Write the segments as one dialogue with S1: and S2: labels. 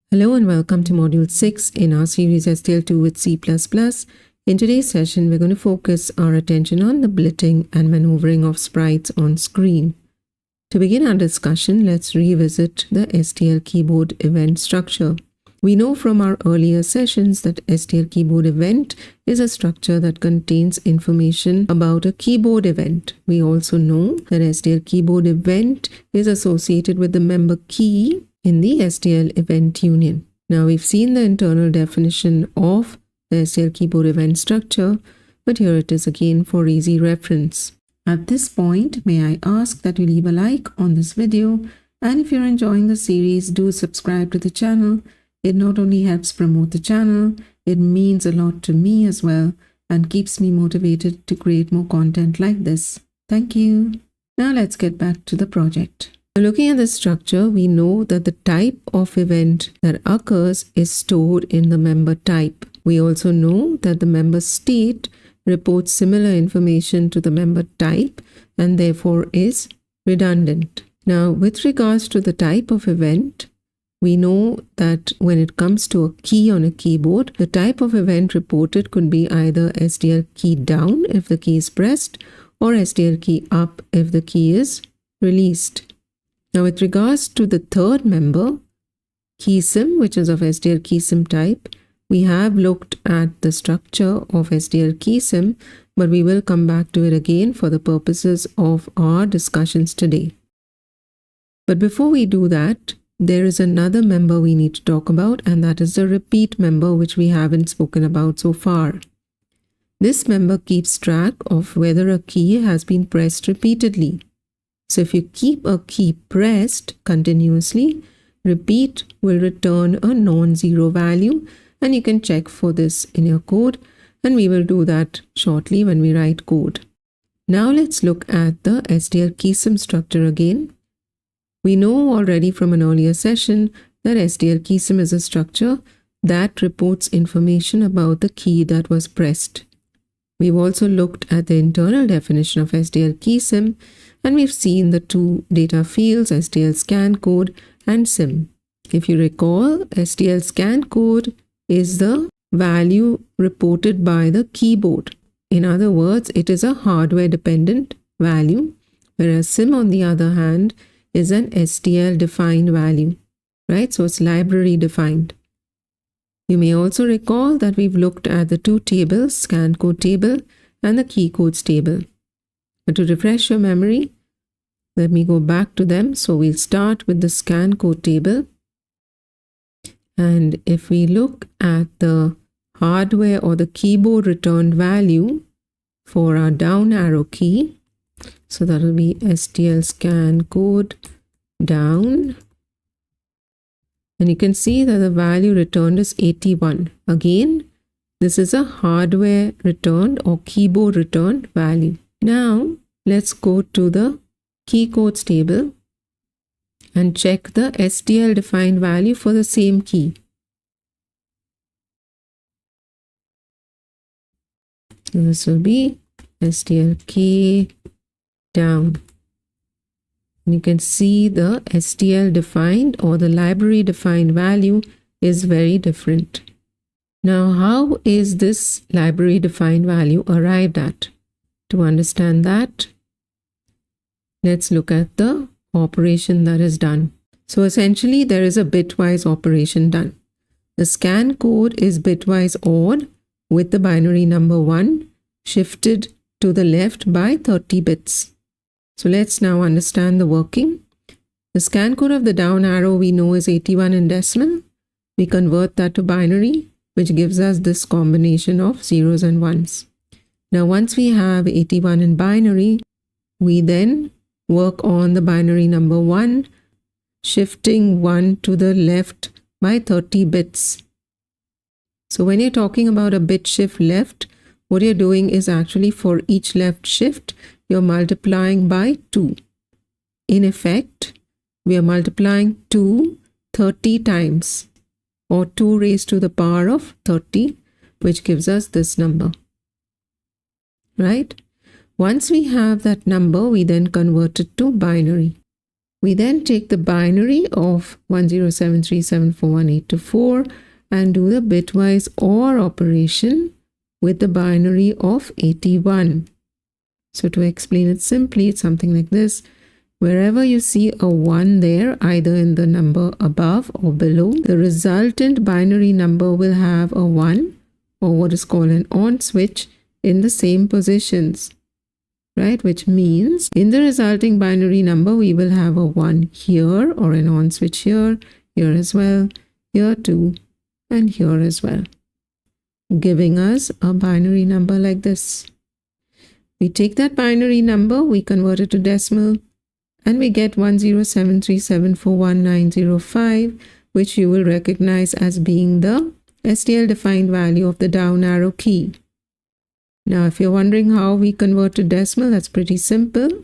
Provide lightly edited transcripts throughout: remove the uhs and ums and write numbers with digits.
S1: Hello and welcome to Module 6 in our series SDL2 with C++. In today's session, we're going to focus our attention on the blitting and maneuvering of sprites on screen. To begin our discussion, let's revisit the SDL keyboard event structure. We know from our earlier sessions that SDL keyboard event is a structure that contains information about a keyboard event. We also know that SDL keyboard event is associated with the member key in the SDL event union. Now we've seen the internal definition of the SDL keyboard event structure, but here it is again for easy reference. At this point, may I ask that you leave a like on this video, and if you're enjoying the series, do subscribe to the channel. It not only helps promote the channel, it means a lot to me as well and keeps me motivated to create more content like this. Thank you. Now let's get back to the project. Looking at the structure, we know that the type of event that occurs is stored in the member type. We also know that the member state reports similar information to the member type and therefore is redundant. Now, with regards to the type of event, we know that when it comes to a key on a keyboard, the type of event reported could be either SDL key down if the key is pressed or SDL key up if the key is released. Now with regards to the third member, keysim, which is of SDL keysim type, we have looked at the structure of SDL keysim, but we will come back to it again for the purposes of our discussions today. But before we do that, there is another member we need to talk about, and that is the repeat member, which we haven't spoken about so far. This member keeps track of whether a key has been pressed repeatedly. So if you keep a key pressed continuously, repeat will return a non-zero value, and you can check for this in your code, and we will do that shortly when we write code. Now let's look at the SDL keysim structure again. We know already from an earlier session that SDL keysim is a structure that reports information about the key that was pressed. We've also looked at the internal definition of SDL keysim, and we've seen the two data fields, SDL scan code and sim. If you recall, SDL scan code is the value reported by the keyboard. In other words, it is a hardware dependent value, whereas sim on the other hand is an SDL defined value, right? So it's library defined. You may also recall that we've looked at the two tables, scan code table and the key codes table. But to refresh your memory, let me go back to them. So we'll start with the scan code table. And if we look at the hardware or the keyboard returned value for our down arrow key, so that will be SDL scan code down. And you can see that the value returned is 81. Again, this is a hardware returned or keyboard returned value. Now, let's go to the key codes table and check the SDL defined value for the same key. So this will be SDL key down. And you can see the SDL defined or the library defined value is very different. Now, how is this library defined value arrived at? To understand that, let's look at the operation that is done. So essentially, there is a bitwise operation done. The scan code is bitwise odd with the binary number 1 shifted to the left by 30 bits. So let's now understand the working. The scan code of the down arrow we know is 81 in decimal. We convert that to binary, which gives us this combination of zeros and ones. Now once we have 81 in binary, we then work on the binary number 1, shifting 1 to the left by 30 bits. So when you're talking about a bit shift left, what you're doing is actually for each left shift, you're multiplying by 2. In effect, we are multiplying 2 30 times, or 2 raised to the power of 30, which gives us this number, right? Once we have that number, we then convert it to binary. We then take the binary of 1073741824 and do the bitwise OR operation with the binary of 81. So to explain it simply, it's something like this. Wherever you see a 1 there, either in the number above or below, the resultant binary number will have a 1 or what is called an on switch in the same positions, right? Which means in the resulting binary number, we will have a 1 here or an on switch here, here as well, here too, and here as well, giving us a binary number like this. We take that binary number, we convert it to decimal, and we get 1073741905, which you will recognize as being the SDL defined value of the down arrow key. Now, if you're wondering how we convert to decimal, that's pretty simple.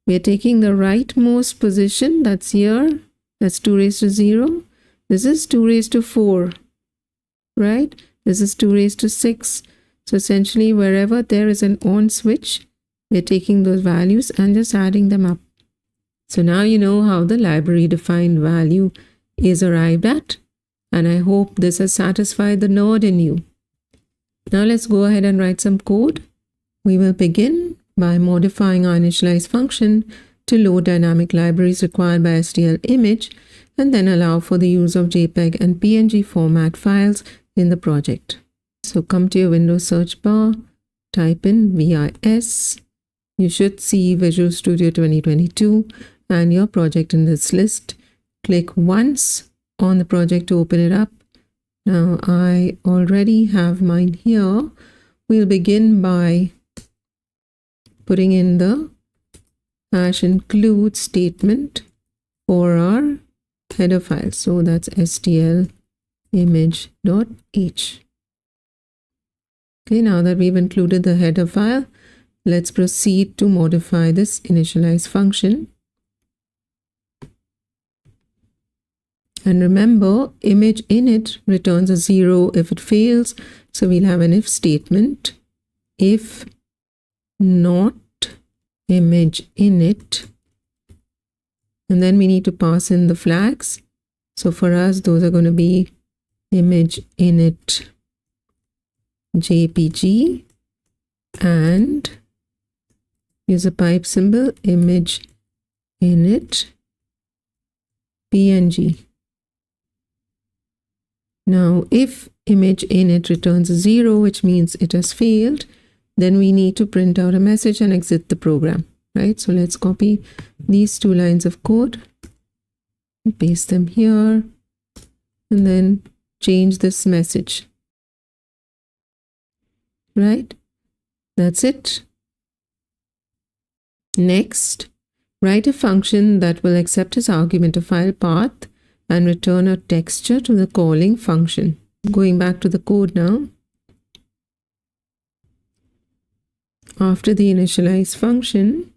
S1: We're taking the rightmost position, that's here, that's 2 raised to 0. This is 2 raised to 4, right? This is 2 raised to 6. So essentially, wherever there is an on switch, we're taking those values and just adding them up. So now you know how the library defined value is arrived at, and I hope this has satisfied the nerd in you. Now let's go ahead and write some code. We will begin by modifying our initialize function to load dynamic libraries required by SDL Image and then allow for the use of JPEG and PNG format files in the project. So come to your Windows search bar, type in VIS. You should see Visual Studio 2022 and your project in this list. Click once on the project to open it up. Now I already have mine here. We'll begin by putting in the #include statement for our header file. So that's SDL image.h. Okay, now that we've included the header file, let's proceed to modify this initialize function. And remember, image init returns a 0 if it fails. So we'll have an if statement. If not image init. And then we need to pass in the flags. So for us, those are going to be image init JPG and use a pipe symbol image init PNG. Now, if image init returns 0, which means it has failed, then we need to print out a message and exit the program, right? So let's copy these 2 lines of code and paste them here and then change this message, right? That's it. Next, write a function that will accept as argument a file path and return a texture to the calling function. Going back to the code now. After the initialize function,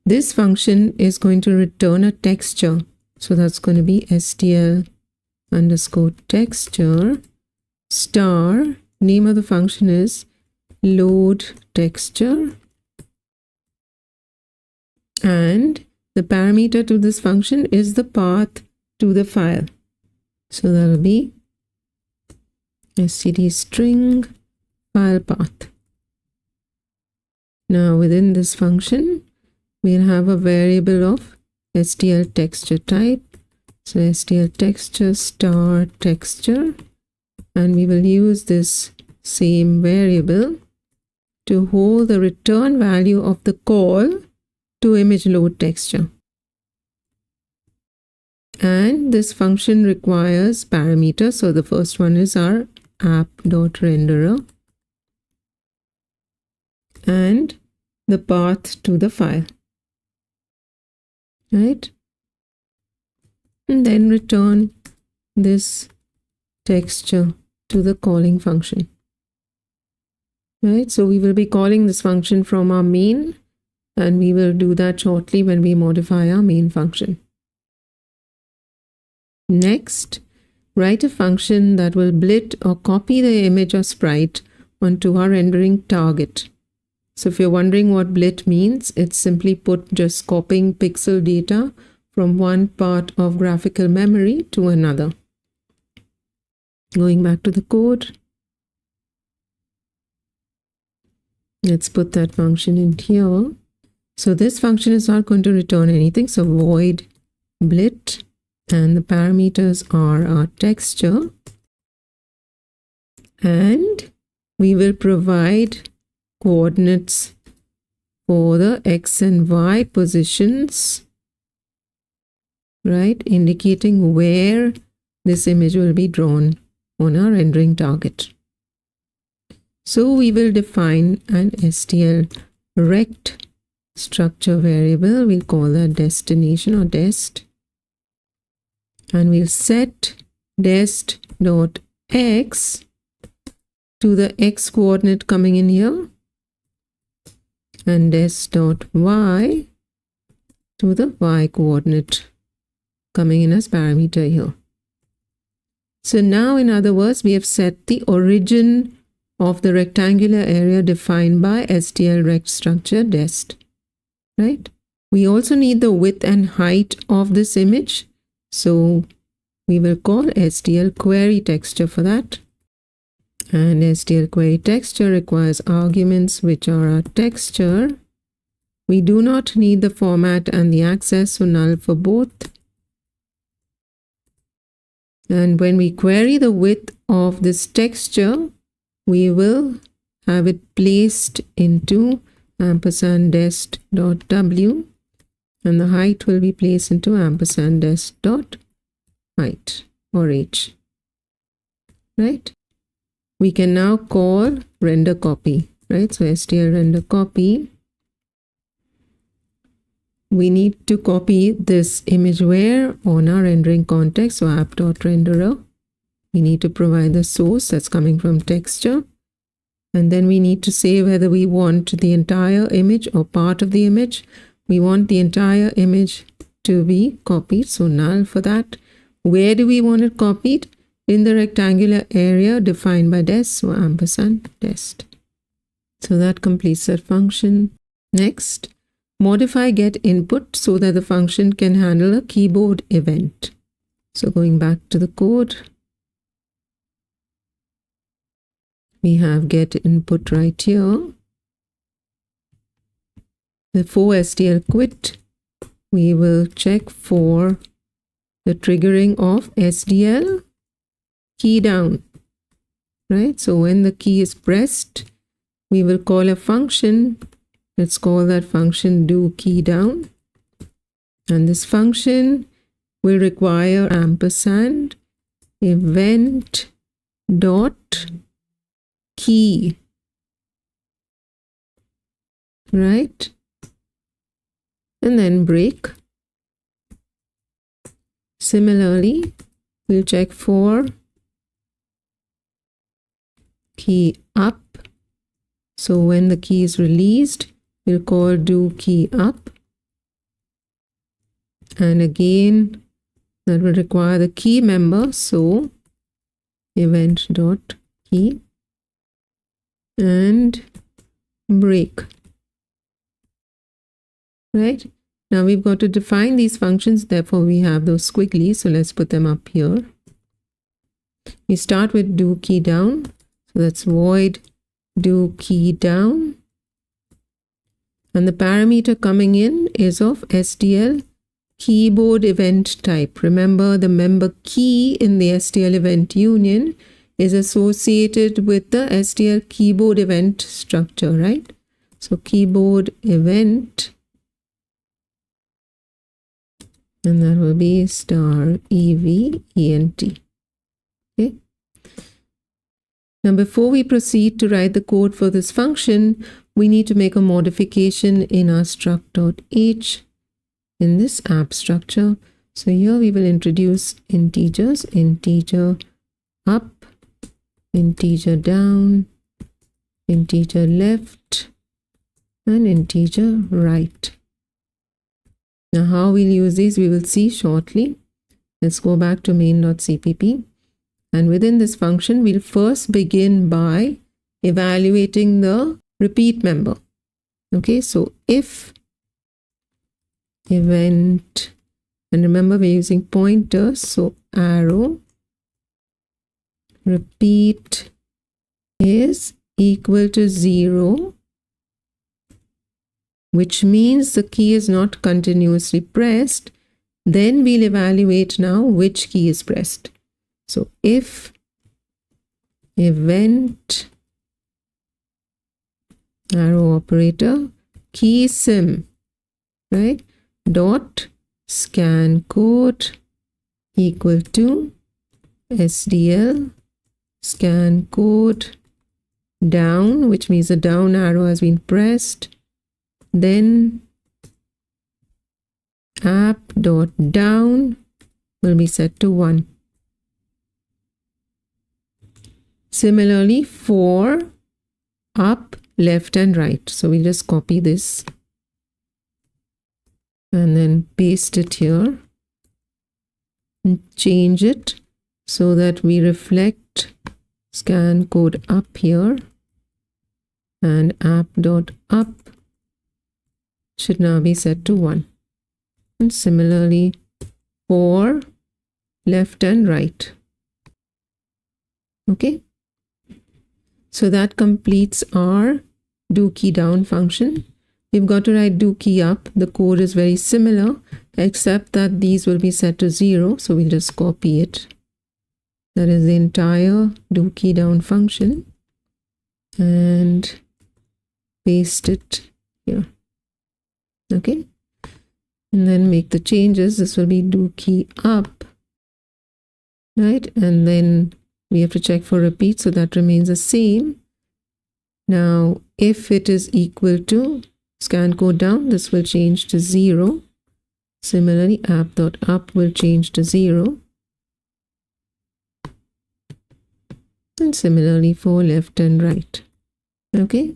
S1: this function is going to return a texture. So that's going to be SDL underscore texture star. Name of the function is load texture. And the parameter to this function is the path to the file. So that'll be std string file path. Now within this function, we'll have a variable of SDL texture type. So SDL texture star texture, and we will use this same variable to hold the return value of the call to image load texture. And this function requires parameters. So the first one is our app.renderer and the path to the file, right? And then return this texture to the calling function, right? So we will be calling this function from our main, and we will do that shortly when we modify our main function. Next, write a function that will blit or copy the image or sprite onto our rendering target. So if you're wondering what blit means, it's simply put just copying pixel data from one part of graphical memory to another. Going back to the code, let's put that function in here. So this function is not going to return anything. So void blit, and the parameters are our texture, and we will provide coordinates for the X and Y positions, right, indicating where this image will be drawn on our rendering target. So we will define an SDL rect structure variable. We'll call that destination or dest, and we'll set dest.x to the X coordinate coming in here, and dest.y to the Y coordinate coming in as parameter here. So now, in other words, we have set the origin of the rectangular area defined by SDL rect structure dest, right? We also need the width and height of this image. So we will call SDL query texture for that. And SDL query texture requires arguments which are our texture. We do not need the format and the access, so null for both. And when we query the width of this texture, we will have it placed into ampersand dest.w, and the height will be placed into ampersand dest.height or h, right? We can now call render copy, right? So SDL render copy. We need to copy this image where on our rendering context, so app.renderer. We need to provide the source that's coming from texture. And then we need to say whether we want the entire image or part of the image. We want the entire image to be copied, so null for that. Where do we want it copied? In the rectangular area defined by dest, so ampersand dest. So that completes that function. Next, modify get input so that the function can handle a keyboard event. So going back to the code, we have get input right here. Before SDL quit, we will check for the triggering of SDL key down, right? So when the key is pressed, we will call a function. Let's call that function do key down, and this function will require ampersand event dot key, right? And then break. Similarly, we'll check for key up. So when the key is released, we'll call do key up. And again, that will require the key member. So event dot key and break. Right? Now we've got to define these functions. Therefore, we have those squigglies. So let's put them up here. We start with do key down. So that's void do key down, and the parameter coming in is of SDL keyboard event type. Remember, the member key in the SDL event union is associated with the SDL keyboard event structure, right? So keyboard event, and that will be star event. Okay. Now, before we proceed to write the code for this function, we need to make a modification in our struct.h in this app structure. So here we will introduce integers, integer up, integer down, integer left, and integer right. Now, how we'll use these, we will see shortly. Let's go back to main.cpp. And within this function, we'll first begin by evaluating the repeat member. Okay, so if event, and remember we're using pointers, so arrow repeat is equal to 0, which means the key is not continuously pressed, then we'll evaluate now which key is pressed. So if event arrow operator key sim, right, dot scan code equal to SDL scan code down, which means the down arrow has been pressed, then app dot down will be set to 1. Similarly for up, left and right. So we just copy this and then paste it here and change it so that we reflect scan code up here, and app.up should now be set to 1. And similarly for left and right. Okay, so that completes our do key down function. We've got to write do key up. The code is very similar except that these will be set to 0, so we'll just copy it. That is the entire do key down function and paste it here. Okay, and then make the changes. This will be do key up, right? And then we have to check for repeat, so that remains the same. Now if it is equal to scan code down, this will change to 0. Similarly app.up will change to 0, and similarly for left and right. Okay,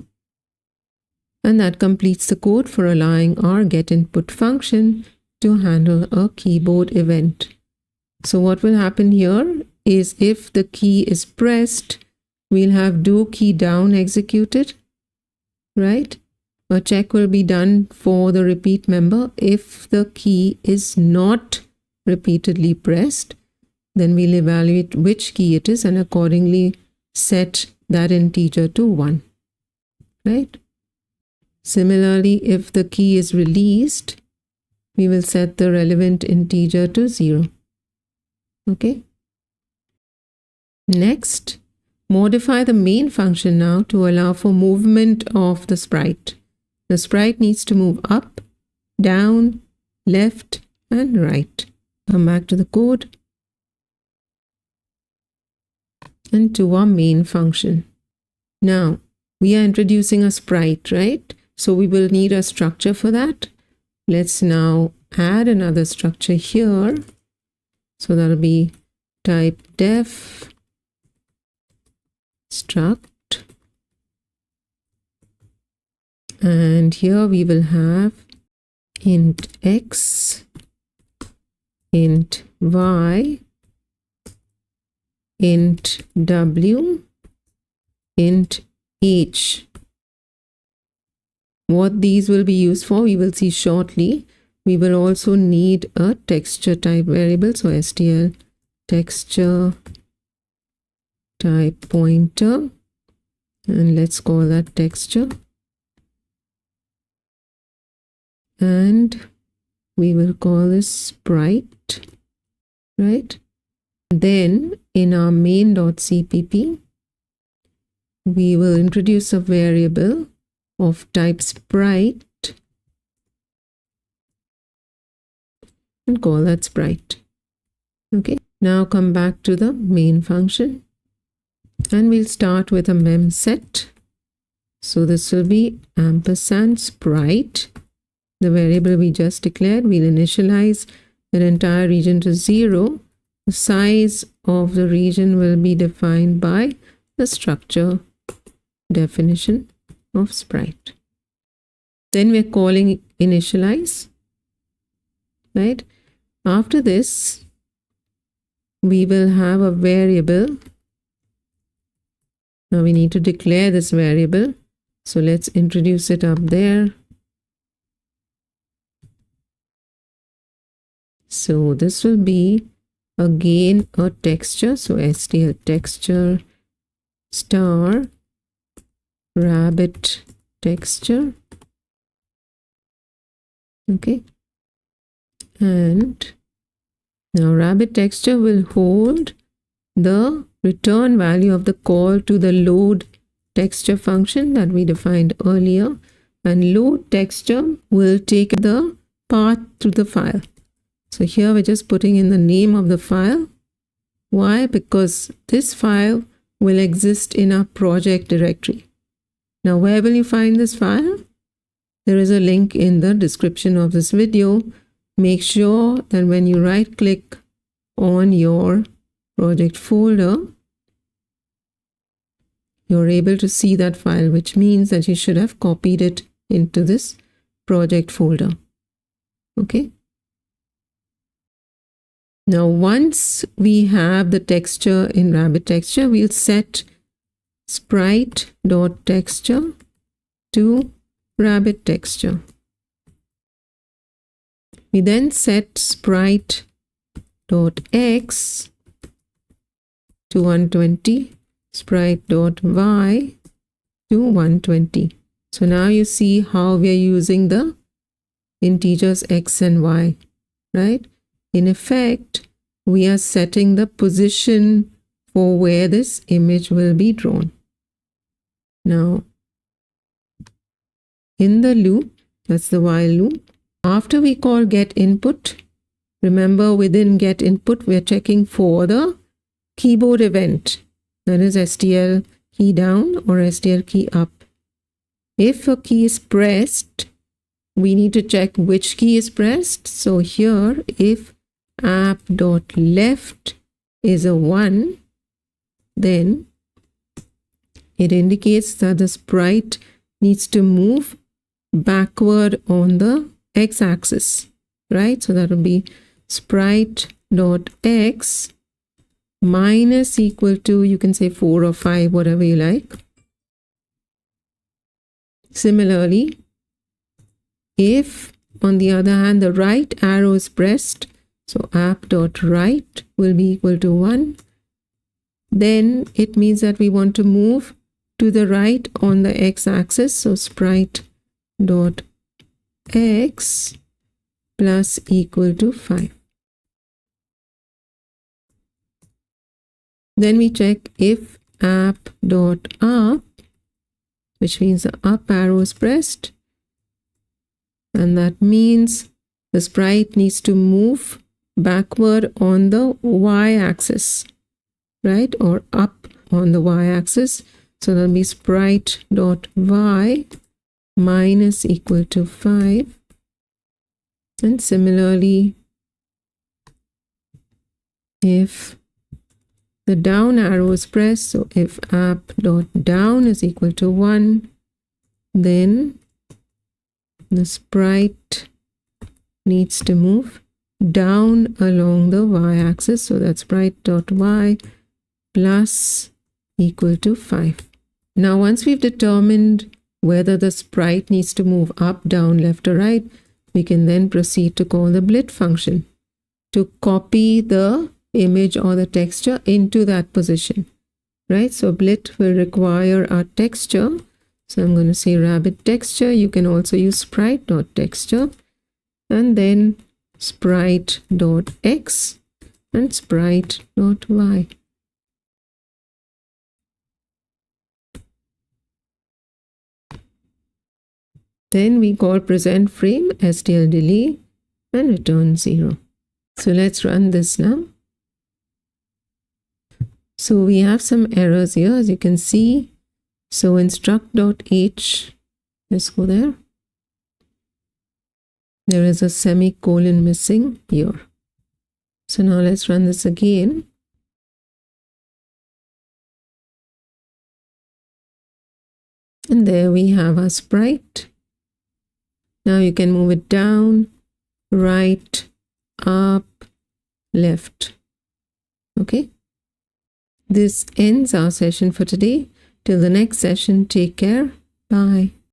S1: and that completes the code for allowing our getInput function to handle a keyboard event. So what will happen here is if the key is pressed, we'll have do key down executed, right? A check will be done for the repeat member. If the key is not repeatedly pressed, then we'll evaluate which key it is and accordingly set that integer to 1, right? Similarly, if the key is released, we will set the relevant integer to 0. Okay. Next, modify the main function now to allow for movement of the sprite. The sprite needs to move up, down, left, and right. Come back to the code and to our main function. Now, we are introducing a sprite, right? So we will need a structure for that. Let's now add another structure here. So that'll be type def struct. And here we will have int x, int y, int w, int h. What these will be used for, we will see shortly. We will also need a texture type variable. So SDL texture type pointer, and let's call that texture. And we will call this sprite, right? Then in our main.cpp, we will introduce a variable of type sprite and call that sprite. Okay, now come back to the main function and we'll start with a mem set. So this will be ampersand sprite, the variable we just declared. We'll initialize an entire region to 0. The size of the region will be defined by the structure definition of sprite. Then we're calling initialize, right? After this, we will have a variable. Now we need to declare this variable So let's introduce it up there. So this will be again a texture. So SDL texture star rabbit texture. Okay. And now rabbit texture will hold the return value of the call to the load texture function that we defined earlier, and load texture will take the path to the file. So here we're just putting in the name of the file. Why? Because this file will exist in our project directory. Now where will you find this file? There is a link in the description of this video. Make sure that when you right click on your project folder, you're able to see that file, which means that you should have copied it into this project folder. Okay. Now, once we have the texture in rabbit texture, we'll set sprite.texture to rabbit texture. We then set sprite.x to 120, sprite.y to 120. So now you see how we are using the integers x and y, right? In effect, we are setting the position for where this image will be drawn. Now, in the loop, that's the while loop, after we call get input, remember within get input, we're checking for the keyboard event, that is SDL key down or SDL key up. If a key is pressed, we need to check which key is pressed. So here, if app.left is a 1, then it indicates that the sprite needs to move backward on the x-axis, right? So that will be sprite.x minus equal to, you can say 4 or 5, whatever you like. Similarly, if on the other hand the right arrow is pressed, so app.right will be equal to 1, then it means that we want to move to the right on the x-axis. So sprite.x plus equal to 5. Then we check if app.up, which means the up arrow is pressed, and that means the sprite needs to move backward on the y-axis, right? Or up on the y-axis. So that'll be sprite.y minus equal to 5. And similarly, if the down arrow is pressed, so if app.down is equal to 1, then the sprite needs to move down along the y-axis. So that's sprite.y plus equal to 5. Now, once we've determined whether the sprite needs to move up, down, left, or right, we can then proceed to call the blit function to copy the image or the texture into that position, right? So blit will require our texture. So I'm going to say rabbit texture. You can also use sprite.texture, and then sprite.x and sprite.y. Then we call present frame SDL delay and return 0. So let's run this now. So we have some errors here, as you can see. So in struct.h, let's go there. There is a semicolon missing here. So now let's run this again. And there we have our sprite. Now you can move it down, right, up, left. Okay. This ends our session for today. Till the next session, take care. Bye.